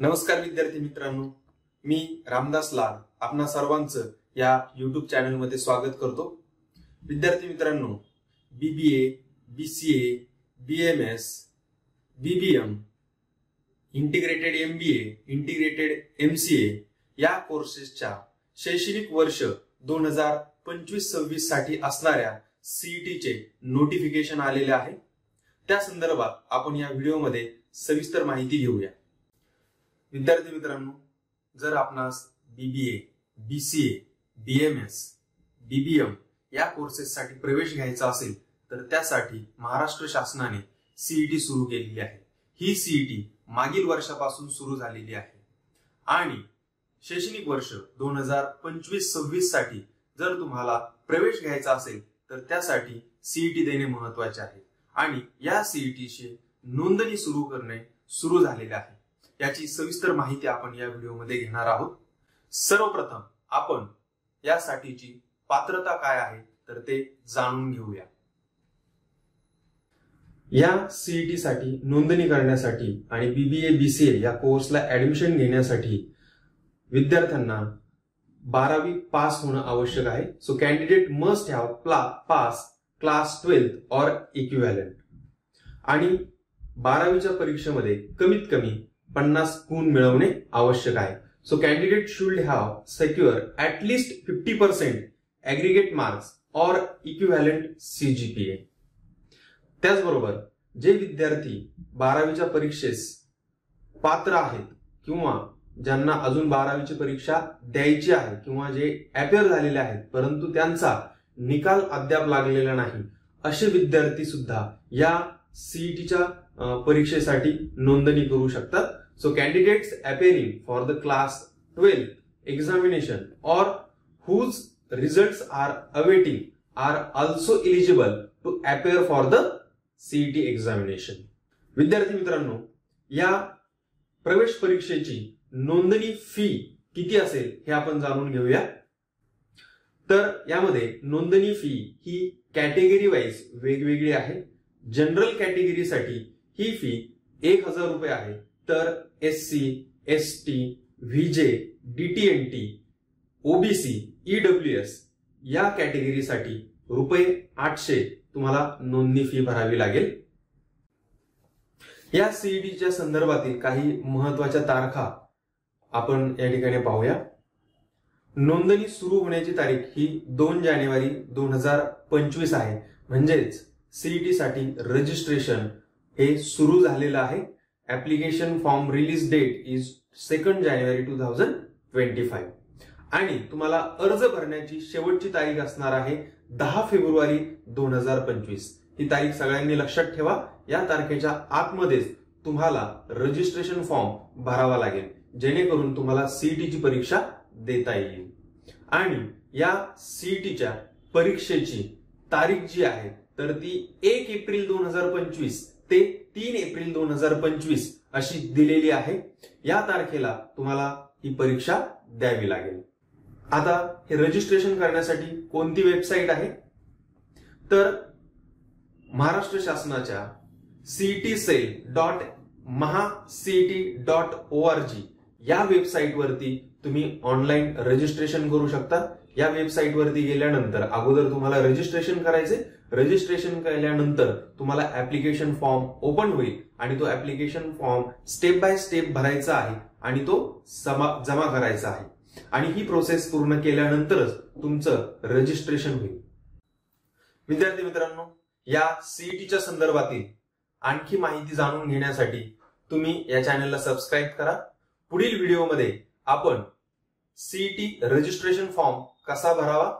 नमस्कार विद्यार्थी मित्रांनो, मी रामदास लाड आपणा सर्वांचं या YouTube चॅनल मध्ये स्वागत करतो। विद्यार्थी मित्रांनो, BBA, BCA, BMS, BBM, integrated MBA, integrated MCA या कोर्सेसच्या शैक्षणिक वर्ष 2025-26 साठी असणाऱ्या CET चे नोटिफिकेशन आलेले आहे। त्या संदर्भात आपण या व्हिडिओमध्ये सविस्तर माहिती घेऊया। विद्यार्थी मित्रांनो, जर आपणास BBA, BCA, BMS, BBM या कोर्सेससाठी प्रवेश घ्यायचा असेल तर त्यासाठी महाराष्ट्र शासनाने CET सुरू केलेली आहे। ही CET मागील वर्षापासून सुरू झालेली आहे आणि शैक्षणिक वर्ष 2025-26 साठी जर तुम्हाला प्रवेश घ्यायचा असेल तर त्यासाठी CET देणे महत्त्वाचे आहे आणि या CET ची नोंदणी सुरू करणे सुरू झालेले आहे। याची सविस्तर माहिती आपण या व्हिडिओमध्ये घेणार आहोत। सर्वप्रथम आपण यासाठीची पात्रता काय आहे तर ते जाणून घेऊया। या CET साठी नोंदणी करण्यासाठी आणि BBA BCA या कोर्सला ऍडमिशन घेण्यासाठी विद्यार्थ्यांना 12वी पास होणे आवश्यक आहे। So candidate must have pass class 12th और इक्विव्हॅलंट आणि 12वीच्या परीक्षेमध्ये कमीत कमी 50 गुण मिळवणे आवश्यक आहे। So candidate should have secure at least 50% aggregate marks और इक्विव्हॅलंट CGPA। त्याचबरोबर जे विद्यार्थी 12वीच्या परीक्षेस पात्र आहेत किंवा ज्यांना अजून 12वीची परीक्षा द्यायची आहे किंवा जे अपियर झालेले आहेत परंतु त्यांचा निकाल अद्याप लागलेला नाही, असे विद्यार्थी सुद्धा या CETच्या परीक्षेसाठी नोंदणी करू शकतात। So candidates appearing for the class 12th examination or whose results are awaiting are also eligible to appear for the CET examination। विद्यार्थी मित्रांनो, या प्रवेश परीक्षेची नोंदणी फी किती असेल हे आपण जाणून घेऊया। तर यामध्ये नोंदणी फी ही कॅटेगरी वाईज वेगवेगळी आहे। जनरल कॅटेगरीसाठी ही फी 1000 रुपये आहे, तर SC, ST, VJ, DTNT, OBC, EWS या कॅटेगरीसाठी रुपये 800 तुम्हाला नोंदणी फी भरावी लागेल। या CETच्या संदर्भातील काही महत्त्वाच्या तारखा आपण या ठिकाणी पाहूया। नोंदणी सुरू होण्याची तारीख ही 2 जानेवारी 2025 आहे, म्हणजेच CET साठी रजिस्ट्रेशन हे सुरू झालेलं आहे। Application form release date is 2 January 2025 आणि तुम्हाला अर्ज भरण्याची शेवटची तारीख असणार आहे 10 फेब्रुवारी 2025। ही तारीख सगळ्यांनी लक्षात ठेवा। या तारखेच्या आतमध्येच तुम्हाला रजिस्ट्रेशन फॉर्म भरावा लागेल, जेणेकरून तुम्हाला CETची परीक्षा देता येईल। आणि या CETच्या परीक्षेची तारीख जी आहे तर ती 1 एप्रिल 2025 ते 3 एप्रिल 2025 अशी दिलेली आहे। या तारखेला तुम्हाला ही परीक्षा द्यावी लागेल। आता हे रजिस्ट्रेशन करण्यासाठी कोणती वेबसाईट आहे तर महाराष्ट्र शासनाच्या cetcell.mahacet.org या वेबसाईट वरती तुम्ही ऑनलाईन रजिस्ट्रेशन करू शकता। या वेबसाईट वरती गेल्यानंतर अगोदर तुम्हाला रजिस्ट्रेशन करायचे। रजिस्ट्रेशन केल्यानंतर तुम्हाला ऍप्लिकेशन फॉर्म ओपन होईल आणि तो application form step by step भरायचा आहे आणि तो जमा करायचा आहे आणि ही प्रोसेस पूर्ण केल्यानंतरच तुमचं रजिस्ट्रेशन होईल। विद्यार्थी मित्रांनो, या CETच्या संदर्भातील आणखी माहिती जाणून घेण्यासाठी तुम्ही या चॅनलला सबस्क्राईब करा। पुढील व्हिडिओमध्ये आपण CET रजिस्ट्रेशन फॉर्म कसा भरावा,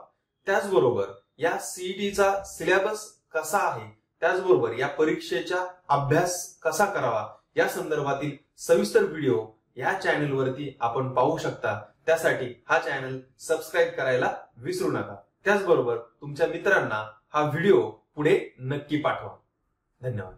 त्याचबरोबर या CETचा सिलेबस कसा आहे, त्याचबरोबर या परीक्षेचा अभ्यास कसा करावा या संदर्भातील सविस्तर व्हिडिओ या चॅनलवरती आपण पाहू शकता। त्यासाठी हा चॅनल सबस्क्राईब करायला विसरू नका। त्याचबरोबर तुमच्या मित्रांना हा व्हिडिओ पुढे नक्की पाठवा। धन्यवाद।